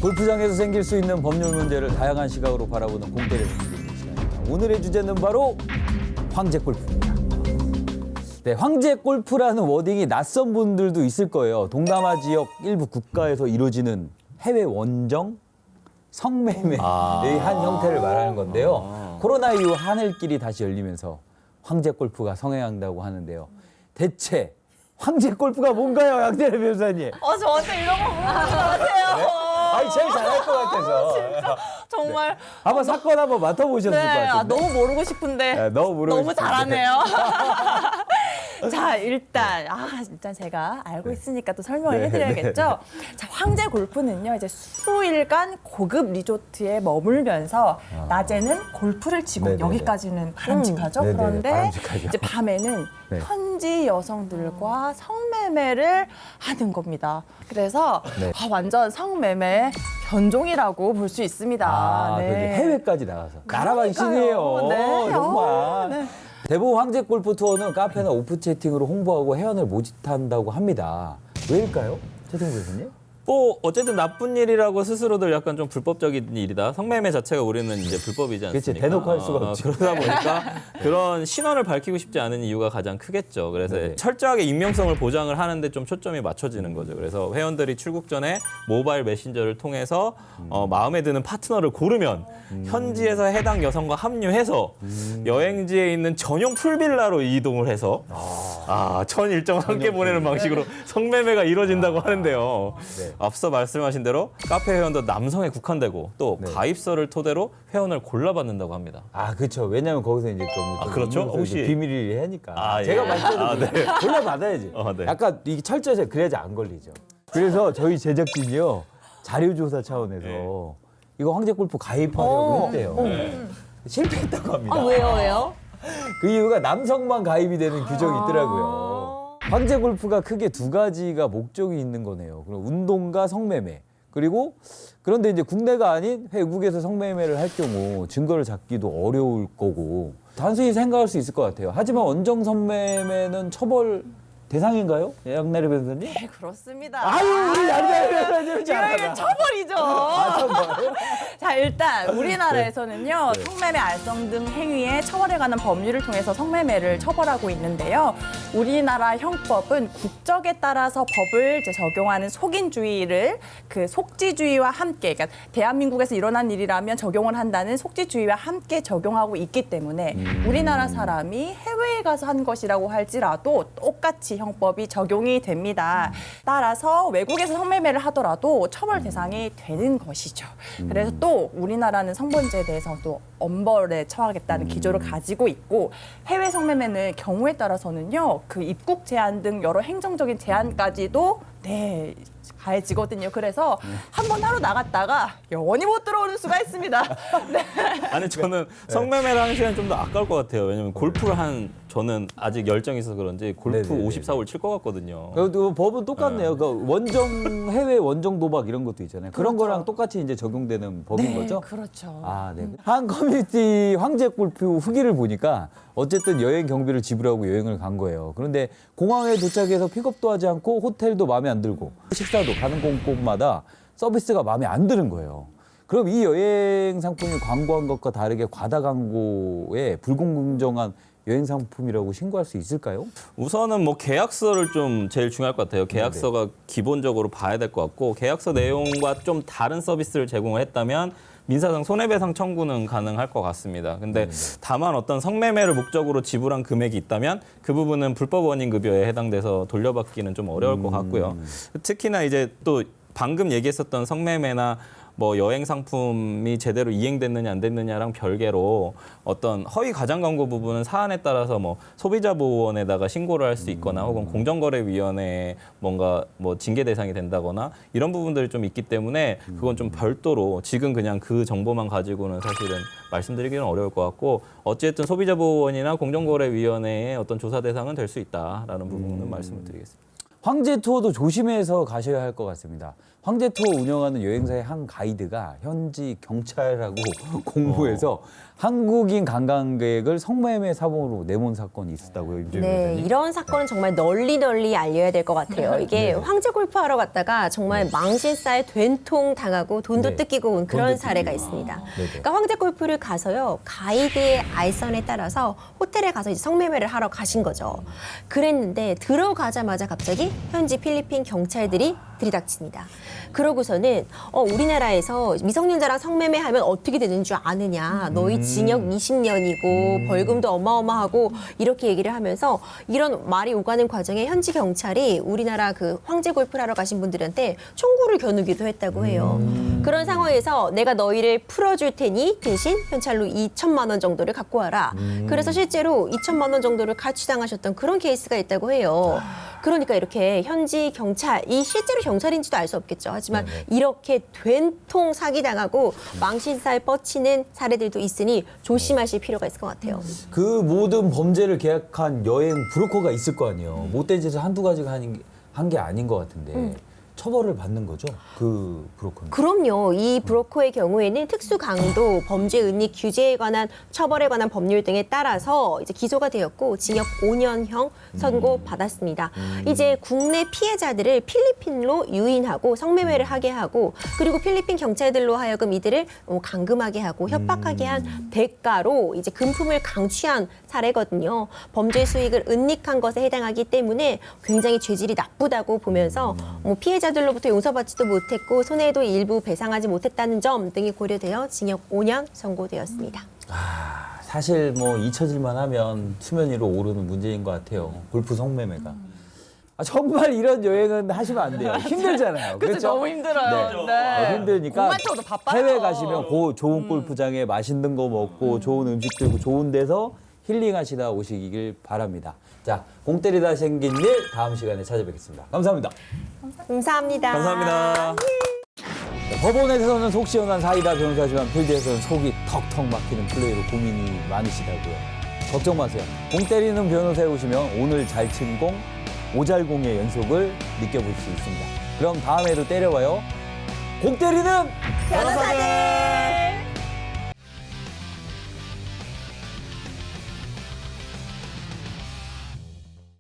골프장에서 생길 수 있는 법률 문제를 다양한 시각으로 바라보는 공대를 준비하는 시간입니다. 오늘의 주제는 바로 황제 골프입니다. 네, 황제 골프라는 워딩이 낯선 분들도 있을 거예요. 동남아 지역 일부 국가에서 이루어지는 해외 원정 성매매의 한 형태를 말하는 건데요. 코로나 이후 하늘길이 다시 열리면서 황제 골프가 성행한다고 하는데요. 대체 황제 골프가 뭔가요, 양대래 변호사님? 저한테 이런 거 물어보지 마세요. 네? 아니, 제일 잘할 것 같아서. 진짜 정말. 네. 한번 사건 한번 맡아보셨을 것 네, 같은데. 너무 모르고 싶은데 네, 너무 잘하네요. 자, 일단 제가 알고 있으니까 또 설명을 해드려야겠죠. 자, 황제 골프는요, 이제 수일간 고급 리조트에 머물면서 낮에는 골프를 치고 네네네. 여기까지는 바람직하죠. 네네, 그런데 바람직하죠. 이제 밤에는 네. 현지 여성들과 성매매를 하는 겁니다. 그래서 네. 완전 성매매 견종이라고 볼 수 있습니다. 그런데 해외까지 나가서 나라만 그러니까요. 신이에요. 네. 정말. 네. 대부분 황제 골프 투어는 카페나 오프 채팅으로 홍보하고 회원을 모집한다고 합니다. 왜일까요? 최승구 교수님? 뭐 어쨌든 나쁜 일이라고 스스로들 약간 좀 불법적인 일이다. 성매매 자체가 우리는 이제 불법이지 않습니까? 그치, 대놓고 할 수가 없지. 그러다 보니까 그런 신원을 밝히고 싶지 않은 이유가 가장 크겠죠. 그래서 네. 철저하게 익명성을 보장을 하는데 좀 초점이 맞춰지는 거죠. 그래서 회원들이 출국 전에 모바일 메신저를 통해서 마음에 드는 파트너를 고르면 현지에서 해당 여성과 합류해서 여행지에 있는 전용 풀빌라로 이동을 해서 전 일정을 함께 보내는 방식으로 성매매가 이루어진다고 하는데요. 네. 앞서 말씀하신 대로 카페 회원도 남성에 국한되고 또 네. 가입서를 토대로 회원을 골라받는다고 합니다. 그렇죠. 왜냐면 거기서 이제 좀 그렇죠? 인명성이 혹시- 비밀이 하니까. 아, 예. 제가 말씀드린 네. 골라받아야지. 네. 약간 이게 철저해서 그래야지 안 걸리죠. 그래서 저희 제작진이요. 자료조사 차원에서 이거 황제 골프 가입하려고 했대요. 실패했다고 합니다. 왜요? 그 이유가 남성만 가입이 되는 규정이 있더라고요. 황제 골프가 크게 두 가지가 목적이 있는 거네요. 그럼 운동과 성매매. 그리고 그런데 이제 국내가 아닌 외국에서 성매매를 할 경우 증거를 잡기도 어려울 거고 단순히 생각할 수 있을 것 같아요. 하지만 원정 성매매는 처벌 대상인가요? 양나래 변호사님? 네, 그렇습니다. 아유, 양나래 변호사님 이거 처벌이죠. 처벌. 자, 일단 우리나라에서는요, 성매매, 알성 등 행위에 처벌에 관한 법률을 통해서 성매매를 처벌하고 있는데요. 우리나라 형법은 국적에 따라서 법을 이제 적용하는 속인주의를 그 속지주의와 함께, 그러니까 대한민국에서 일어난 일이라면 적용을 한다는 속지주의와 함께 적용하고 있기 때문에 우리나라 사람이 해외에 가서 한 것이라고 할지라도 똑같이 형법이 적용이 됩니다. 따라서 외국에서 성매매를 하더라도 처벌 대상이 되는 것이죠. 그래서 또 우리나라는 성범죄에 대해서도 엄벌에 처하겠다는 기조를 가지고 있고 해외 성매매는 경우에 따라서는요 그 입국 제한 등 여러 행정적인 제한까지도 가해지거든요. 그래서 한 번 하러 나갔다가 영원히 못 들어오는 수가 있습니다. 네. 아니 저는 성매매를 하는 시간이 좀 더 아까울 것 같아요. 왜냐면 골프를 저는 아직 열정이 있어서 그런지 골프 네네네네. 54홀 칠 것 같거든요. 그래도 법은 똑같네요. 그 원정 해외 원정 도박 이런 것도 있잖아요. 그런 거랑 똑같이 이제 적용되는 법인 거죠? 그렇죠. 네. 한 커뮤니티 황제 골프 후기를 보니까 어쨌든 여행 경비를 지불하고 여행을 간 거예요. 그런데 공항에 도착해서 픽업도 하지 않고 호텔도 마음에 안 들고 식사도 가는 곳마다 서비스가 마음에 안 드는 거예요. 그럼 이 여행 상품이 광고한 것과 다르게 과다 광고에 불공정한 여행 상품이라고 신고할 수 있을까요? 우선은 뭐 계약서를 좀 제일 중요할 것 같아요. 계약서가 기본적으로 봐야 될 것 같고 계약서 내용과 좀 다른 서비스를 제공을 했다면 민사상 손해배상 청구는 가능할 것 같습니다. 근데 다만 어떤 성매매를 목적으로 지불한 금액이 있다면 그 부분은 불법 원인 급여에 해당돼서 돌려받기는 좀 어려울 것 같고요. 특히나 이제 또 방금 얘기했었던 성매매나 뭐 여행 상품이 제대로 이행됐느냐 안 됐느냐랑 별개로 어떤 허위 가장 광고 부분은 사안에 따라서 뭐 소비자 보호원에다가 신고를 할 수 있거나 혹은 공정거래위원회에 뭔가 뭐 징계 대상이 된다거나 이런 부분들이 좀 있기 때문에 그건 좀 별도로 지금 그냥 그 정보만 가지고는 사실은 말씀드리기는 어려울 것 같고 어쨌든 소비자 보호원이나 공정거래위원회의 어떤 조사 대상은 될 수 있다라는 부분은 말씀을 드리겠습니다. 황제 투어도 조심해서 가셔야 할 것 같습니다. 황제 투어 운영하는 여행사의 한 가이드가 현지 경찰하고 공모해서 한국인 관광객을 성매매 사범으로 내몬 사건이 있었다고요, 임재민 네, 변호사님? 이런 사건은 정말 널리 알려야 될 것 같아요. 이게 황제 골프하러 갔다가 정말 망신사에 된통 당하고 돈도 네. 뜯기고 온 그런 돈도 사례가 뜯기고. 있습니다. 네네. 그러니까 황제 골프를 가서요, 가이드의 알선에 따라서 호텔에 가서 이제 성매매를 하러 가신 거죠. 그랬는데 들어가자마자 갑자기 현지 필리핀 경찰들이 들이닥칩니다. 그러고서는 우리나라에서 미성년자랑 성매매하면 어떻게 되는 줄 아느냐. 너희 징역 20년이고 벌금도 어마어마하고 이렇게 얘기를 하면서 이런 말이 오가는 과정에 현지 경찰이 우리나라 그 황제 골프를 하러 가신 분들한테 총구를 겨누기도 했다고 해요. 그런 상황에서 내가 너희를 풀어줄 테니 대신 현찰로 2천만 원 정도를 갖고 와라. 그래서 실제로 2천만 원 정도를 가취당하셨던 그런 케이스가 있다고 해요. 그러니까 이렇게 현지 경찰, 이 실제로 경찰인지도 알 수 없겠죠. 하지만 이렇게 된통 사기당하고 망신사에 뻗치는 사례들도 있으니 조심하실 필요가 있을 것 같아요. 그 모든 범죄를 계약한 여행 브로커가 있을 거 아니에요. 못된 짓을 한두 가지가 한 게 아닌 것 같은데 처벌을 받는 거죠, 그 브로커는. 그럼요. 이 브로커의 경우에는 특수 강도, 범죄 은닉 규제에 관한 처벌에 관한 법률 등에 따라서 이제 기소가 되었고 징역 5년형 선고받았습니다. 이제 국내 피해자들을 필리핀로 유인하고 성매매를 하게 하고 그리고 필리핀 경찰들로 하여금 이들을 감금하게 하고 협박하게 한 대가로 이제 금품을 강취한 사례거든요. 범죄 수익을 은닉한 것에 해당하기 때문에 굉장히 죄질이 나쁘다고 보면서 피해자들로부터 용서받지도 못했고 손해도 일부 배상하지 못했다는 점 등이 고려되어 징역 5년 선고되었습니다. 사실 뭐 잊혀질만 하면 수면 위로 오르는 문제인 것 같아요. 골프 성매매가. 정말 이런 여행은 하시면 안 돼요. 힘들잖아요. 그쵸, 그렇죠? 너무 힘들어요. 네. 힘드니까 공만 쳐도 바빠요. 해외 가시면 좋은 골프장에 맛있는 거 먹고 좋은 음식 들고 좋은 데서 힐링하시다 오시길 바랍니다. 자, 공 때리다 생긴 일 다음 시간에 찾아뵙겠습니다. 감사합니다. 감사합니다. 감사합니다. 법원에서는 속 시원한 사이다 변호사지만 필드에서는 속이 턱턱 막히는 플레이로 고민이 많으시다고요. 걱정 마세요. 공 때리는 변호사에 오시면 오늘 잘 친 공, 오잘공의 연속을 느껴볼 수 있습니다. 그럼 다음에도 때려봐요. 공 때리는 변호사들!